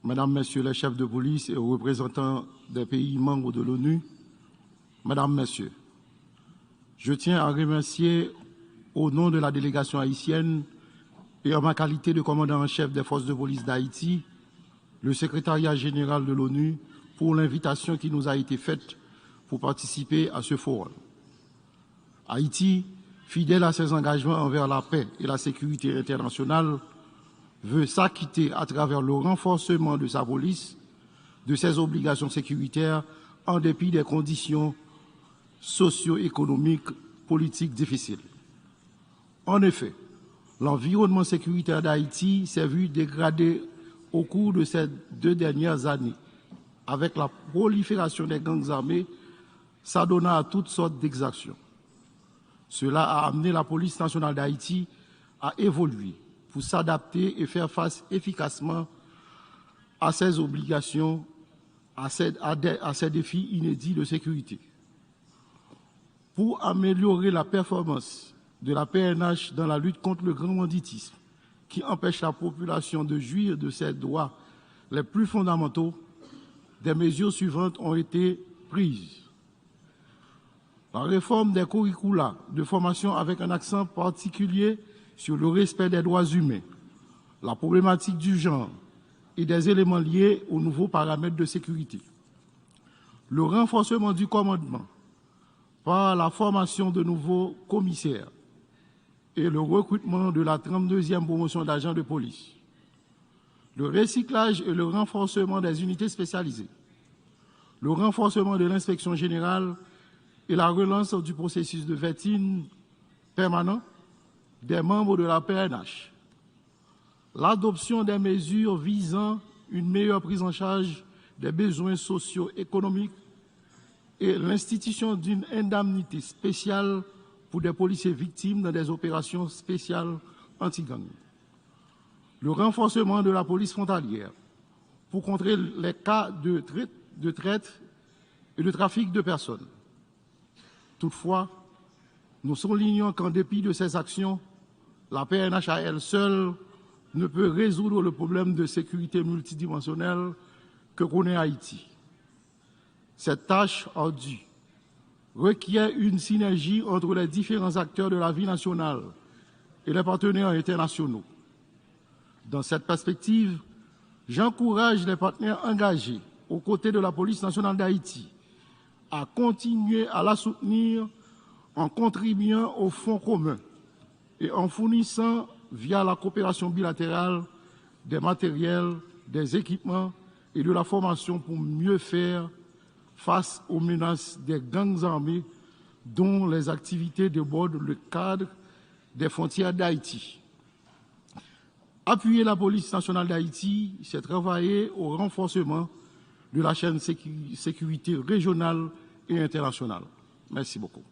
Mesdames, Messieurs les chefs de police et représentants des pays membres de l'ONU, Mesdames, Messieurs, je tiens à remercier au nom de la délégation haïtienne et en ma qualité de commandant en chef des forces de police d'Haïti, le secrétariat général de l'ONU pour l'invitation qui nous a été faite pour participer à ce forum. Haïti, fidèle à ses engagements envers la paix et la sécurité internationale, veut s'acquitter à travers le renforcement de sa police, de ses obligations sécuritaires, en dépit des conditions socio-économiques, politiques difficiles. En effet, l'environnement sécuritaire d'Haïti s'est vu dégradé au cours de ces 2 dernières années, avec la prolifération des gangs armés s'adonnant à toutes sortes d'exactions. Cela a amené la police nationale d'Haïti à évoluer pour s'adapter et faire face efficacement à ses obligations, à ces défis inédits de sécurité. Pour améliorer la performance de la PNH dans la lutte contre le grand banditisme, qui empêche la population de jouir de ses droits les plus fondamentaux, des mesures suivantes ont été prises. La réforme des curricula de formation avec un accent particulier sur le respect des droits humains, la problématique du genre et des éléments liés aux nouveaux paramètres de sécurité. Le renforcement du commandement par la formation de nouveaux commissaires et le recrutement de la 32e promotion d'agents de police. Le recyclage et le renforcement des unités spécialisées. Le renforcement de l'inspection générale et la relance du processus de vetting permanent des membres de la PNH. L'adoption des mesures visant une meilleure prise en charge des besoins socio-économiques et l'institution d'une indemnité spéciale pour des policiers victimes dans des opérations spéciales anti-gang. Le renforcement de la police frontalière pour contrer les cas de traite et de trafic de personnes. Toutefois, nous soulignons qu'en dépit de ces actions, la PNH à elle seule ne peut résoudre le problème de sécurité multidimensionnelle que connaît Haïti. Cette tâche ardue requiert une synergie entre les différents acteurs de la vie nationale et les partenaires internationaux. Dans cette perspective, j'encourage les partenaires engagés aux côtés de la police nationale d'Haïti à continuer à la soutenir en contribuant au fonds commun et en fournissant, via la coopération bilatérale, des matériels, des équipements et de la formation pour mieux faire face aux menaces des gangs armés dont les activités débordent le cadre des frontières d'Haïti. Appuyer la police nationale d'Haïti, c'est travailler au renforcement de la chaîne sécurité régionale et internationale. Merci beaucoup.